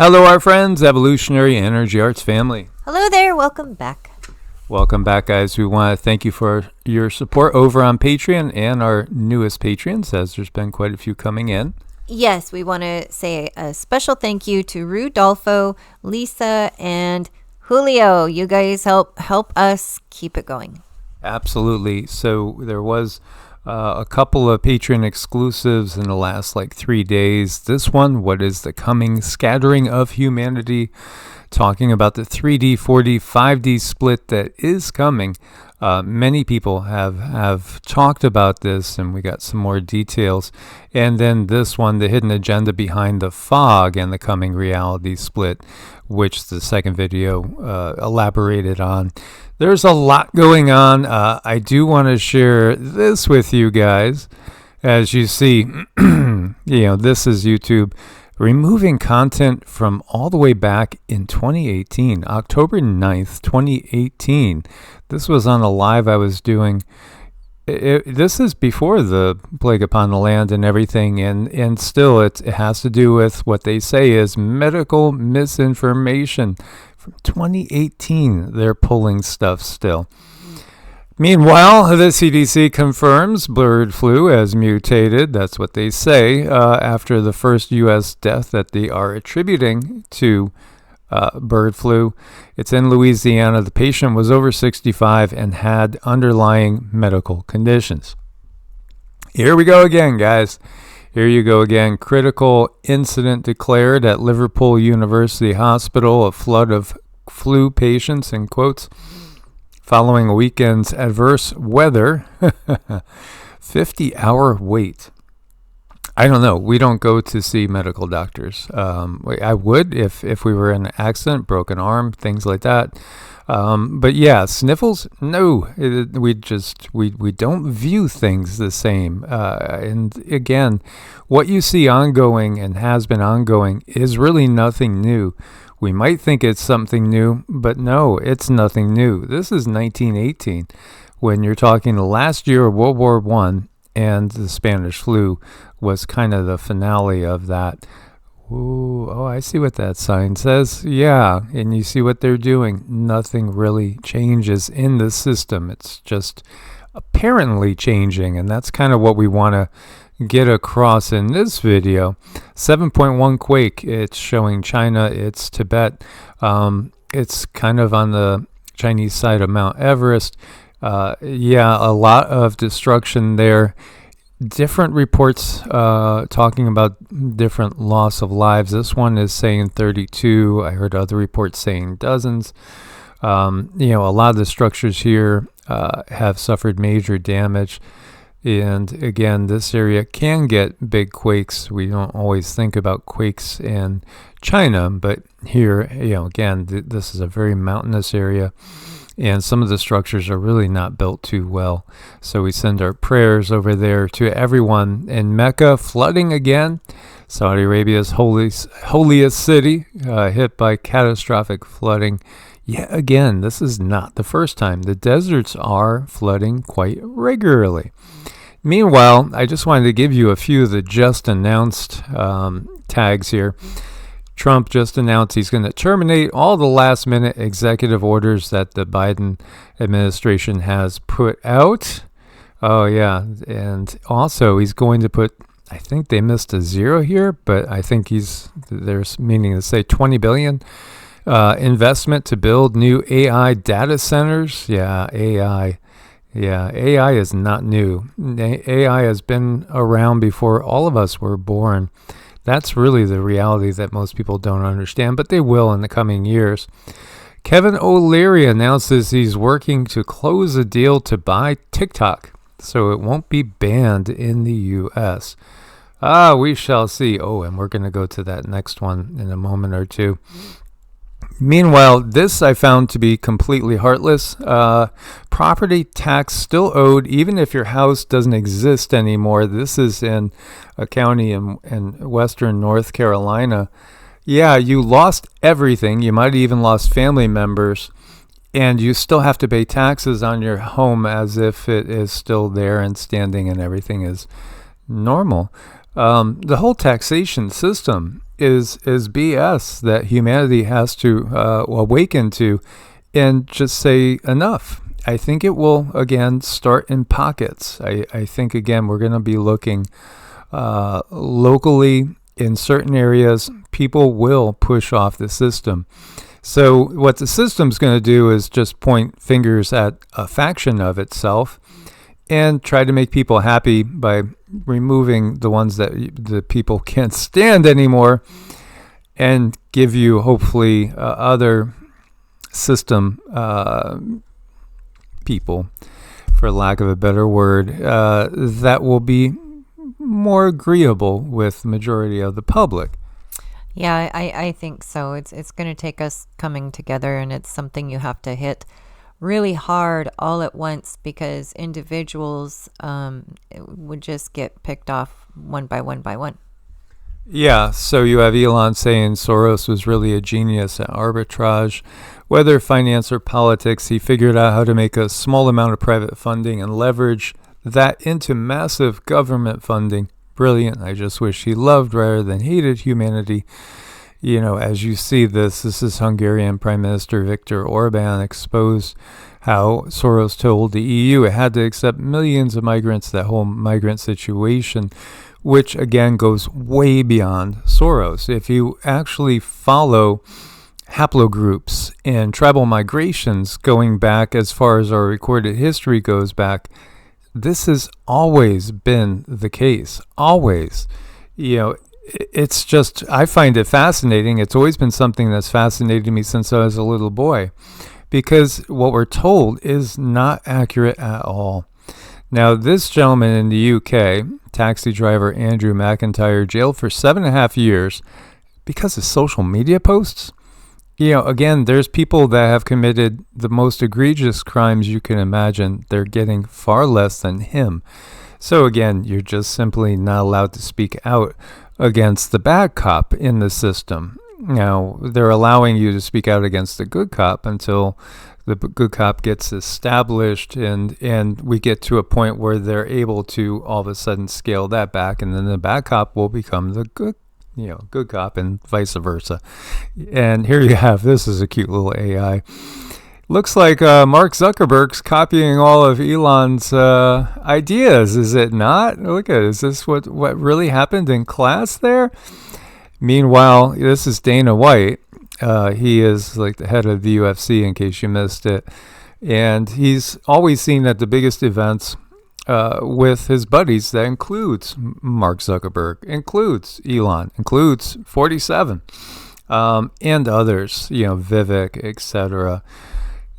Hello, our friends, Evolutionary Energy Arts family. Hello there, welcome back. Welcome back, guys. We want to thank you for your support over on Patreon and our newest patrons, as there's been quite a few coming in. Yes, we want to say a special thank you to Rudolfo, Lisa, and Julio. You guys help us keep it going. Absolutely. So there was a couple of Patreon exclusives in the last 3 days. This one, What is the Coming Scattering of Humanity? Talking about the 3D, 4D, 5D split that is coming. Many people have talked about this, and we got some more details. And then this one, The Hidden Agenda Behind the Fog and the Coming Reality Split, which the second video elaborated on. There's a lot going on. I do want to share this with you guys. As you see, this is YouTube removing content from all the way back in 2018, October 9th, 2018. This was on a live I was doing. This is before the plague upon the land and everything, and still it has to do with what they say is medical misinformation. From 2018, they're pulling stuff still. Meanwhile, the CDC confirms bird flu has mutated. That's what they say after the first U.S. death that they are attributing to bird flu. It's in Louisiana. The patient was over 65 and had underlying medical conditions. Here we go again, guys. Here you go again. Critical incident declared at Liverpool University Hospital. A flood of flu patients, in quotes, following a weekend's adverse weather. 50-hour wait. I don't know. We don't go to see medical doctors. I would if we were in an accident, broken arm, things like that. But yeah, sniffles, no. We don't view things the same. And again, what you see ongoing and has been ongoing is really nothing new. We might think it's something new, but no, it's nothing new. This is 1918, when you're talking the last year of World War I, and the Spanish flu was kind of the finale of that. Ooh, oh, I see what that sign says. Yeah, and you see what they're doing. Nothing really changes in the system. It's just apparently changing, and that's kind of what we want to get across in this video. 7.1 Quake. It's showing China. It's Tibet. It's kind of on the Chinese side of Mount Everest. Yeah, a lot of destruction there. Different reports talking about different loss of lives. This one is saying 32. I heard other reports saying dozens. A lot of the structures here have suffered major damage. And again, this area can get big quakes. We don't always think about quakes in China, but here, again, this is a very mountainous area. And some of the structures are really not built too well. So we send our prayers over there to everyone in Mecca. Flooding again. Saudi Arabia's holiest city, hit by catastrophic flooding. Yet again, this is not the first time. The deserts are flooding quite regularly. Meanwhile, I just wanted to give you a few of the just announced tags here. Trump just announced he's going to terminate all the last-minute executive orders that the Biden administration has put out. Oh, yeah. And also, he's going to put, I think they missed a zero here, but I think there's meaning to say $20 billion investment to build new AI data centers. Yeah, AI. Yeah, AI is not new. AI has been around before all of us were born. That's really the reality that most people don't understand, but they will in the coming years. Kevin O'Leary announces he's working to close a deal to buy TikTok, so it won't be banned in the U.S. We shall see. Oh, and we're going to go to that next one in a moment or two. Meanwhile, this I found to be completely heartless. Property tax still owed even if your house doesn't exist anymore. This is in a county in western North Carolina. Yeah, you lost everything. You might have even lost family members. And you still have to pay taxes on your home as if it is still there and standing and everything is normal. The whole taxation system is BS that humanity has to awaken to and just say enough. I think it will, again, start in pockets. I think, again, we're going to be looking locally in certain areas. People will push off the system. So what the system's going to do is just point fingers at a faction of itself and try to make people happy by removing the ones that the people can't stand anymore and give you, hopefully, other system people, for lack of a better word, that will be more agreeable with the majority of the public. Yeah, I think so. It's going to take us coming together, and it's something you have to hit really hard all at once, because individuals would just get picked off one by one by one. Yeah, so you have Elon saying Soros was really a genius at arbitrage. Whether finance or politics, he figured out how to make a small amount of private funding and leverage that into massive government funding. Brilliant. I just wish he loved rather than hated humanity. You know, as you see this is Hungarian Prime Minister Viktor Orban exposed how Soros told the EU it had to accept millions of migrants, that whole migrant situation, which again goes way beyond Soros. If you actually follow haplogroups and tribal migrations going back as far as our recorded history goes back, this has always been the case. Always. You know, it's just, I find it fascinating. It's always been something that's fascinated me since I was a little boy, because what we're told is not accurate at all. Now, this gentleman in the UK, taxi driver Andrew McIntyre, jailed for 7.5 years because of social media posts. You know, again, there's people that have committed the most egregious crimes you can imagine. They're getting far less than him. So again, you're just simply not allowed to speak out against the bad cop in the system. Now, they're allowing you to speak out against the good cop until the good cop gets established and we get to a point where they're able to all of a sudden scale that back, and then the bad cop will become the good cop, and vice versa. And here you have, this is a cute little AI. Looks like Mark Zuckerberg's copying all of Elon's ideas, is it not? Look at it. Is this what really happened in class there? Meanwhile, this is Dana White. He is like the head of the UFC, in case you missed it. And he's always seen at the biggest events with his buddies. That includes Mark Zuckerberg, includes Elon, includes 47, and others, Vivek, etc.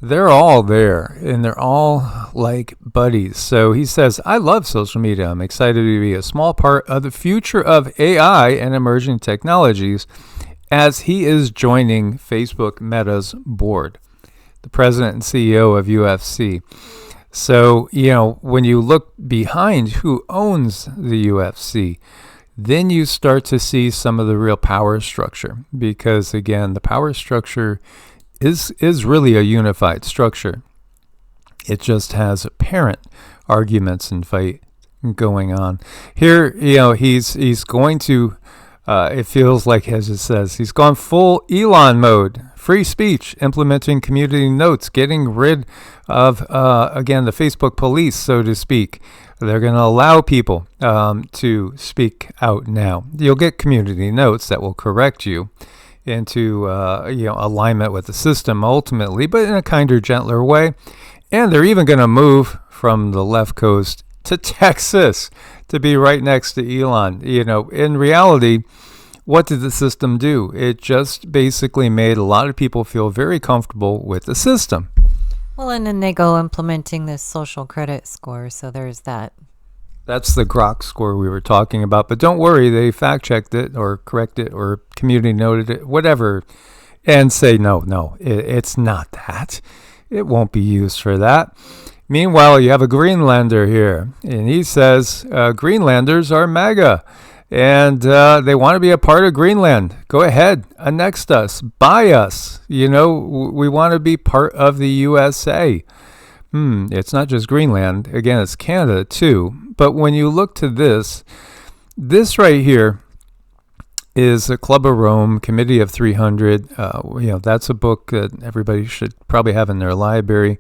They're all there, and they're all like buddies. So he says, I love social media. I'm excited to be a small part of the future of AI and emerging technologies, as he is joining Facebook Meta's board, the president and CEO of UFC. So, when you look behind who owns the UFC, then you start to see some of the real power structure. Because, again, the power structure is really a unified structure. It just has apparent arguments and fight going on. Here, he's going to, it feels like, as it says, he's gone full Elon mode. Free speech, implementing community notes, getting rid of, again, the Facebook police, so to speak. They're going to allow people to speak out now. You'll get community notes that will correct you into alignment with the system ultimately, but in a kinder, gentler way. And they're even going to move from the left coast to Texas to be right next to Elon. In reality, what did the system do? It just basically made a lot of people feel very comfortable with the system. Well, and then they go implementing this social credit score, so there's that. That's the Grok score we were talking about. But don't worry, they fact-checked it or corrected it or community noted it, whatever, and say, no, it's not that. It won't be used for that. Meanwhile, you have a Greenlander here, and he says Greenlanders are MAGA, and they want to be a part of Greenland. Go ahead, annex us, buy us. We want to be part of the USA. It's not just Greenland. Again, it's Canada too. But when you look to this, This right here is a Club of Rome Committee of 300. That's a book that everybody should probably have in their library.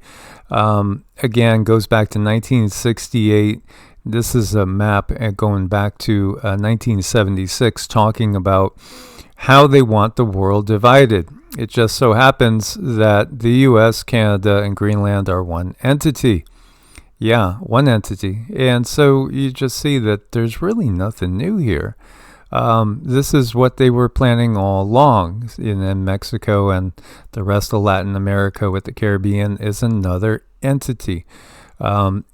Again, goes back to 1968. This is a map going back to 1976, talking about how they want the world divided. It just so happens that the U.S., Canada, and Greenland are one entity. Yeah, one entity. And so you just see that there's really nothing new here. This is what they were planning all along. In Mexico and the rest of Latin America with the Caribbean is another entity.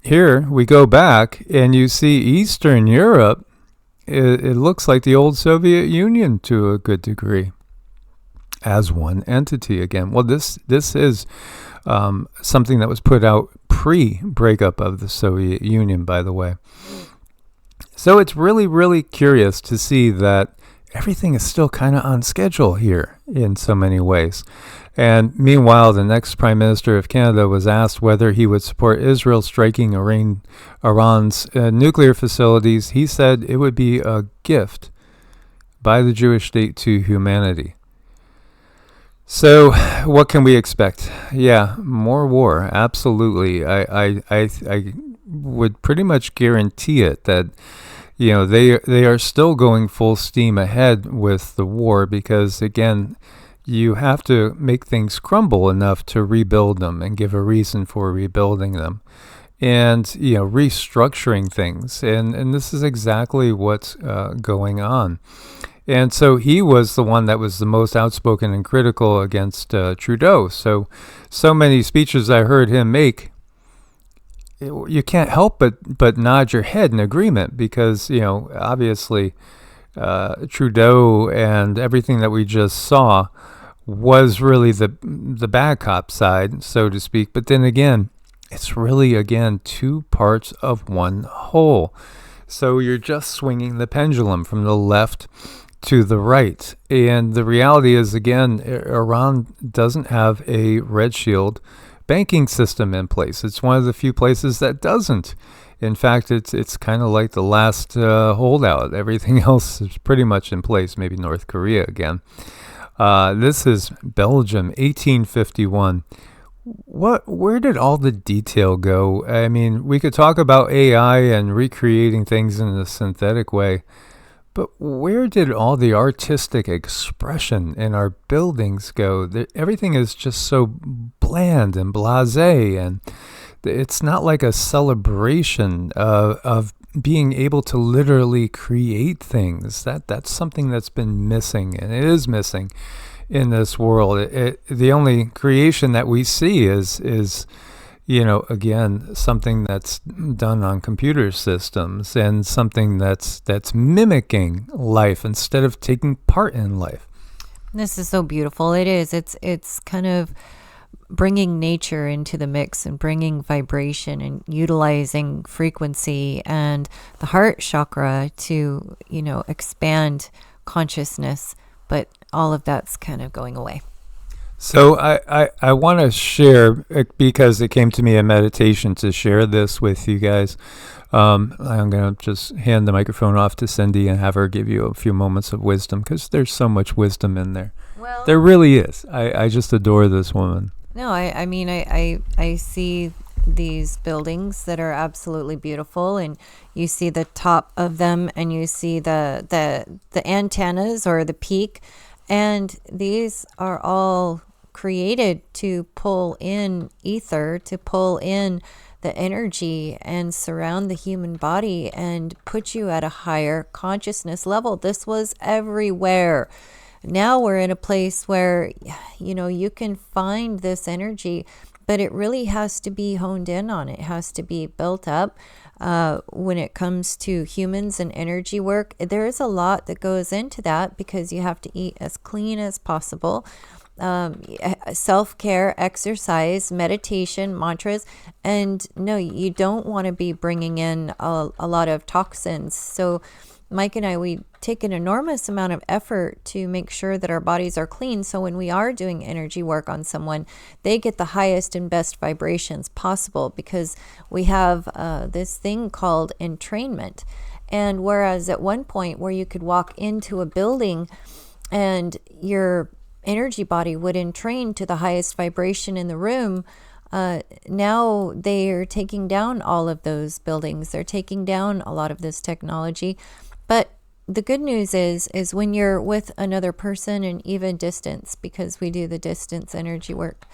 Here we go back and you see Eastern Europe. It looks like the old Soviet Union to a good degree as one entity again. Well, this is something that was put out pre-breakup of the Soviet Union, by the way. So it's really, really curious to see that everything is still kind of on schedule here in so many ways. And meanwhile, the next Prime Minister of Canada was asked whether he would support Israel striking Iran's nuclear facilities. He said it would be a gift by the Jewish state to humanity. So what can we expect? Yeah, more war, absolutely. I would pretty much guarantee it that they are still going full steam ahead with the war because, again, you have to make things crumble enough to rebuild them and give a reason for rebuilding them. And, restructuring things. And this is exactly what's going on. And so he was the one that was the most outspoken and critical against Trudeau. So many speeches I heard him make, you can't help but nod your head in agreement because, obviously Trudeau and everything that we just saw was really the bad cop side, so to speak. But then again, it's really, again, two parts of one whole. So you're just swinging the pendulum from the left to the right. And the reality is, again, Iran doesn't have a red shield banking system in place. It's one of the few places that doesn't. In fact, it's kind of like the last holdout. Everything else is pretty much in place, maybe North Korea again. This is Belgium, 1851. Where did all the detail go? I mean, we could talk about AI and recreating things in a synthetic way, but where did all the artistic expression in our buildings go? Everything is just so bland and blasé, and it's not like a celebration of being able to literally create things. That's something that's been missing, and it is missing in this world. The only creation that we see is again, something that's done on computer systems and something that's mimicking life instead of taking part in life. This is so beautiful. It is. It's kind of bringing nature into the mix and bringing vibration and utilizing frequency and the heart chakra to, expand consciousness. But all of that's kind of going away. So I want to share, because it came to me in meditation to share this with you guys. I'm going to just hand the microphone off to Cindy and have her give you a few moments of wisdom, because there's so much wisdom in there. Well, there really is. I just adore this woman. No, I see these buildings that are absolutely beautiful, and you see the top of them, and you see the antennas or the peak, and these are all created to pull in ether, to pull in the energy and surround the human body and put you at a higher consciousness level. This was everywhere. Now we're in a place where, you can find this energy, but it really has to be honed in on. It has to be built up. When it comes to humans and energy work, there is a lot that goes into that, because you have to eat as clean as possible. Self-care, exercise, meditation, mantras, and no, you don't want to be bringing in a lot of toxins. So Mike and I, we take an enormous amount of effort to make sure that our bodies are clean. So when we are doing energy work on someone, they get the highest and best vibrations possible, because we have this thing called entrainment. And whereas at one point where you could walk into a building and your energy body would entrain to the highest vibration in the room, now they're taking down all of those buildings. They're taking down a lot of this technology. But the good news is when you're with another person, and even distance, because we do the distance energy work,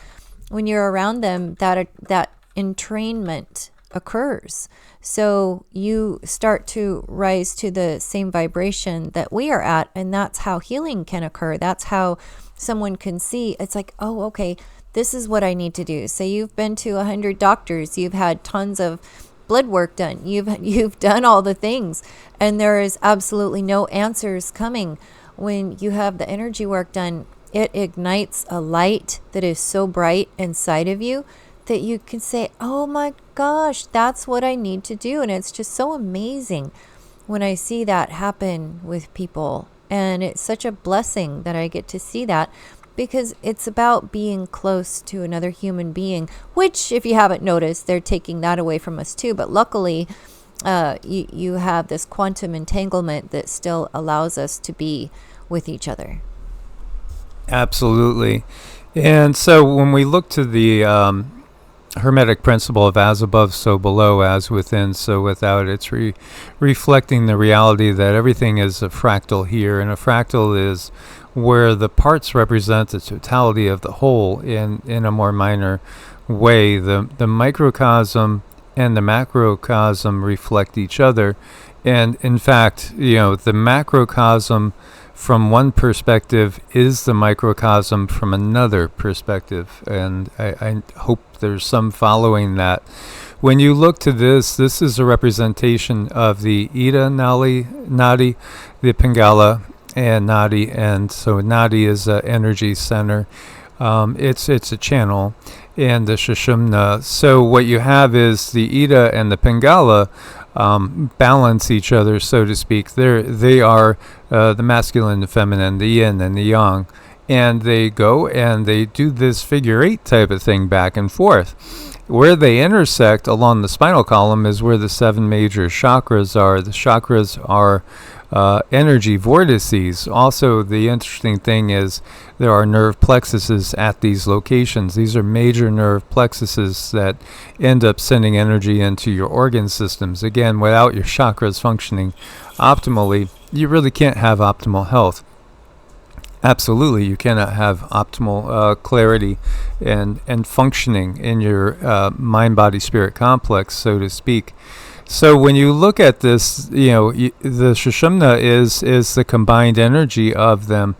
when you're around them, that entrainment occurs. So you start to rise to the same vibration that we are at, and that's how healing can occur. That's how someone can see, it's like, oh, okay, this is what I need to do. Say you've been to 100 doctors, you've had tons of blood work done, you've done all the things, and there is absolutely no answers coming. When you have the energy work done, it ignites a light that is so bright inside of you that you can say, oh my gosh, that's what I need to do. And it's just so amazing when I see that happen with people. And it's such a blessing that I get to see that, because it's about being close to another human being, which, if you haven't noticed, they're taking that away from us too. But luckily, you have this quantum entanglement that still allows us to be with each other. Absolutely. And so when we look to the Hermetic principle of as above, so below, as within, so without, it's reflecting the reality that everything is a fractal here, and a fractal is where the parts represent the totality of the whole in a more minor way. The microcosm and the macrocosm reflect each other, and in fact, the macrocosm from one perspective is the microcosm from another perspective, and I hope there's some following that. When you look to this is a representation of the Ida Nadi, the Pingala, and Nadi, and so Nadi is an energy center. It's a channel, and the Sushumna. So what you have is the Ida and the Pingala balance each other, so to speak. They are the masculine, the feminine, the yin and the yang, and they go and they do this figure eight type of thing back and forth. Where they intersect along the spinal column is where the 7 major chakras are. The chakras are energy vortices. Also, the interesting thing is there are nerve plexuses at these locations. These are major nerve plexuses that end up sending energy into your organ systems. Again, without your chakras functioning optimally, you really can't have optimal health. Absolutely, you cannot have optimal clarity and functioning in your mind-body-spirit complex, so to speak. So when you look at this, the Sushumna is the combined energy of them.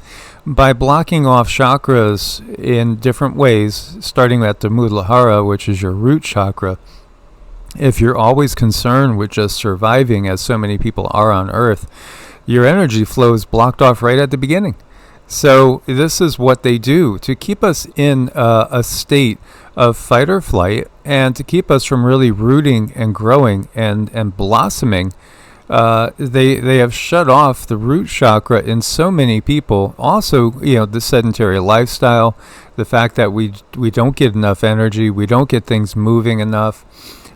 By blocking off chakras in different ways, starting at the Muladhara, which is your root chakra, if you're always concerned with just surviving, as so many people are on Earth, your energy flow is blocked off right at the beginning. So this is what they do to keep us in a state of fight or flight, and to keep us from really rooting and growing and blossoming. They have shut off the root chakra in so many people. Also, the sedentary lifestyle, the fact that we don't get enough energy, we don't get things moving enough,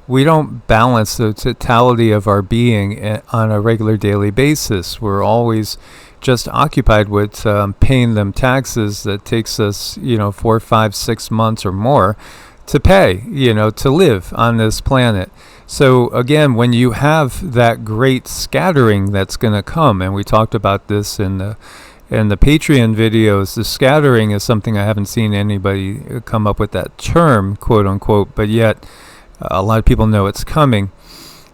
we don't balance the totality of our being on a regular daily basis. We're always just occupied with paying them taxes that takes us 4, 5, 6 months or more to pay, to live on this planet. So again, when you have that great scattering that's going to come, and we talked about this in the Patreon videos, the scattering is something I haven't seen anybody come up with that term, quote unquote, but yet a lot of people know it's coming.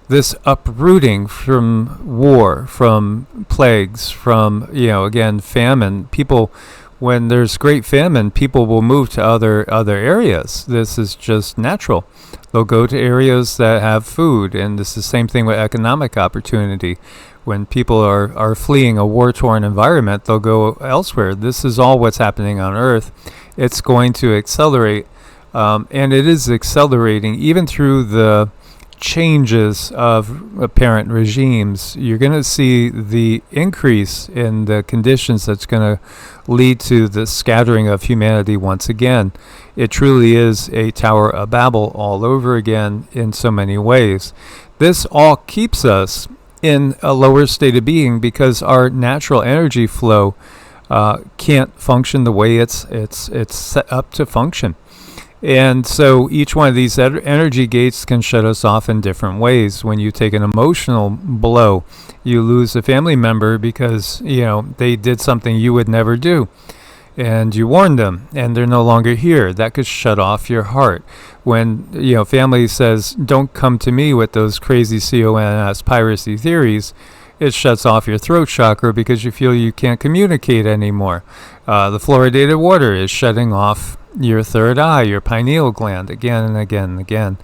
This uprooting from war, from plagues, from, again, famine. People, when there's great famine, people will move to other areas. This is just natural. They'll go to areas that have food, and this is the same thing with economic opportunity. When people are fleeing a war-torn environment, they'll go elsewhere. This is all what's happening on Earth. It's going to accelerate, and it is accelerating even through the changes of apparent regimes. You're going to see the increase in the conditions that's going to lead to the scattering of humanity once again. It truly is a Tower of Babel all over again in so many ways. This all keeps us in a lower state of being because our natural energy flow can't function the way it's set up to function. And so each one of these energy gates can shut us off in different ways. When you take an emotional blow, you lose a family member because, they did something you would never do. And you warned them, and they're no longer here. That could shut off your heart. When, family says, don't come to me with those crazy CONS piracy theories, it shuts off your throat chakra because you feel you can't communicate anymore. The fluoridated water is shutting off your third eye, your pineal gland, again and again and again,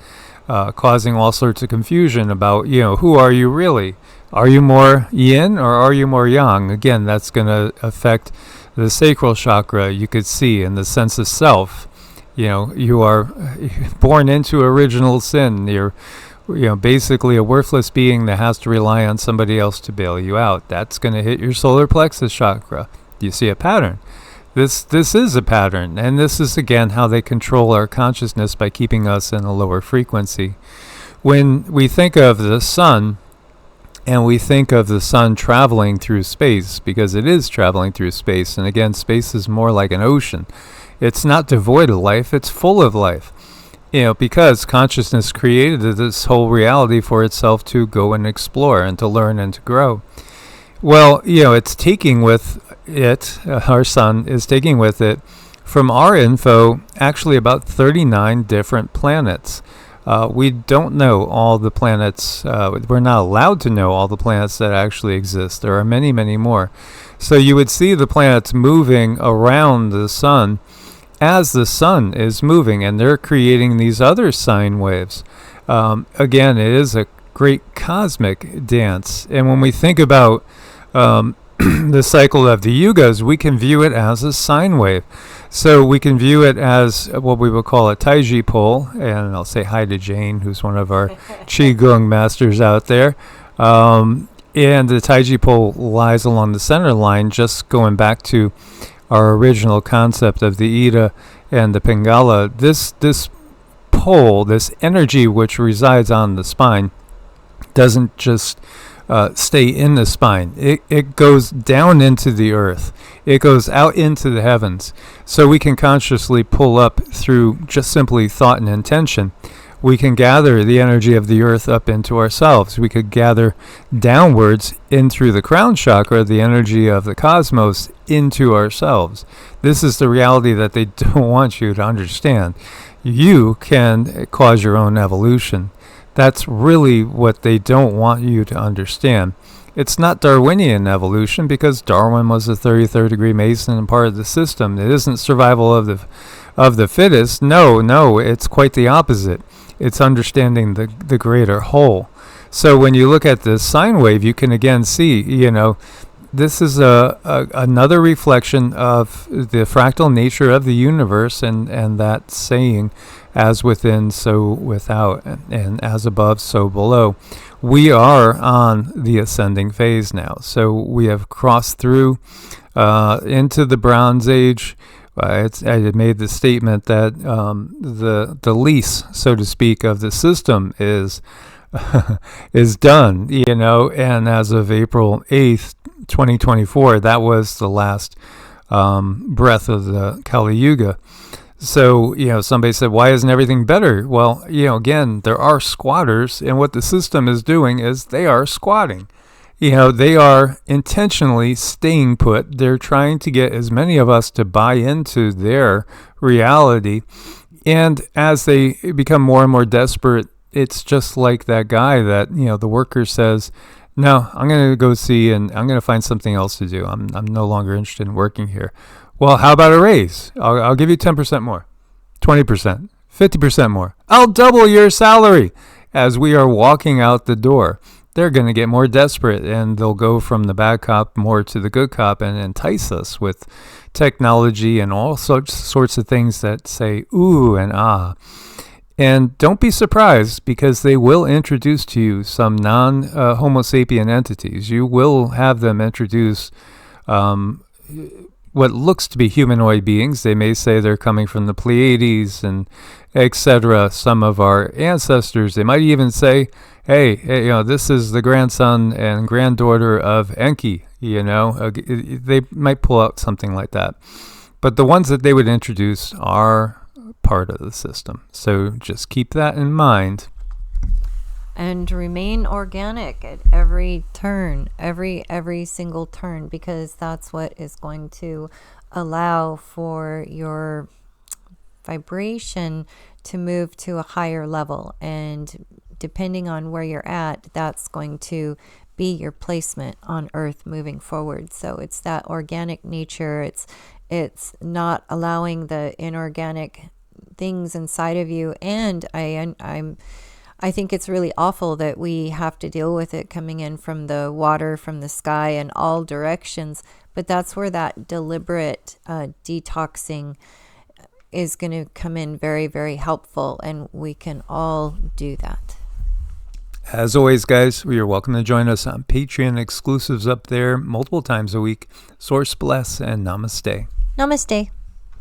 causing all sorts of confusion about, who are you really? Are you more yin or are you more yang? Again, that's going to affect the sacral chakra. You could see in the sense of self. You are born into original sin. You're basically a worthless being that has to rely on somebody else to bail you out. That's going to hit your solar plexus chakra. Do you see a pattern? This is a pattern, and this is again how they control our consciousness by keeping us in a lower frequency. When we think of the sun, and we think of the sun traveling through space, because it is traveling through space, and again, space is more like an ocean. It's not devoid of life, it's full of life. Because consciousness created this whole reality for itself to go and explore and to learn and to grow. Well, it's taking with it, our sun is taking with it, from our info, actually about 39 different planets. We don't know all the planets. We're not allowed to know all the planets that actually exist. There are many, many more. So you would see the planets moving around the sun as the sun is moving, and they're creating these other sine waves. Again, it is a great cosmic dance. And when we think about the cycle of the Yugas, we can view it as a sine wave. So we can view it as what we would call a Taiji pole, and I'll say hi to Jane, who's one of our Qigong masters out there. And the Taiji pole lies along the center line, just going back to our original concept of the Ida and the Pingala. This pole, this energy which resides on the spine, doesn't just stay in the spine. It goes down into the earth. It goes out into the heavens. So we can consciously pull up through just simply thought and intention. We can gather the energy of the earth up into ourselves. We could gather downwards in through the crown chakra, the energy of the cosmos into ourselves. This is the reality that they don't want you to understand. You can cause your own evolution. That's really what they don't want you to understand. It's not Darwinian evolution, because Darwin was a 33rd degree Mason and part of the system. It isn't survival of the fittest. No, it's quite the opposite. It's understanding the greater whole. So when you look at this sine wave, you can again see, this is another reflection of the fractal nature of the universe, and that saying, as within, so without, and as above, so below. We are on the ascending phase now. So we have crossed through into the Bronze Age. I had made the statement that the lease, so to speak, of the system is done, and as of April 8th, 2024, that was the last breath of the Kali Yuga. So, somebody said, why isn't everything better? Well, again, there are squatters, and what the system is doing is they are squatting. They are intentionally staying put. They're trying to get as many of us to buy into their reality. And as they become more and more desperate, it's just like that guy that, the worker says, no, I'm going to go see, and I'm going to find something else to do. I'm no longer interested in working here. Well, how about a raise? I'll give you 10% more, 20%, 50% more. I'll double your salary. As we are walking out the door, they're going to get more desperate, and they'll go from the bad cop more to the good cop and entice us with technology and all sorts of things that say ooh and ah. And don't be surprised, because they will introduce to you some non-Homo sapien entities. You will have them introduce what looks to be humanoid beings. They may say they're coming from the Pleiades and etc. Some of our ancestors, they might even say, hey, this is the grandson and granddaughter of Enki, they might pull out something like that. But the ones that they would introduce are part of the system. So just keep that in mind. And remain organic at every turn, every single turn, because that's what is going to allow for your vibration to move to a higher level. And depending on where you're at, that's going to be your placement on Earth moving forward. So it's that organic nature. It's not allowing the inorganic things inside of you. And I think it's really awful that we have to deal with it coming in from the water, from the sky, in all directions. But that's where that deliberate detoxing is going to come in very, very helpful. And we can all do that. As always, guys, you're welcome to join us on Patreon exclusives up there multiple times a week. Source bless and namaste. Namaste.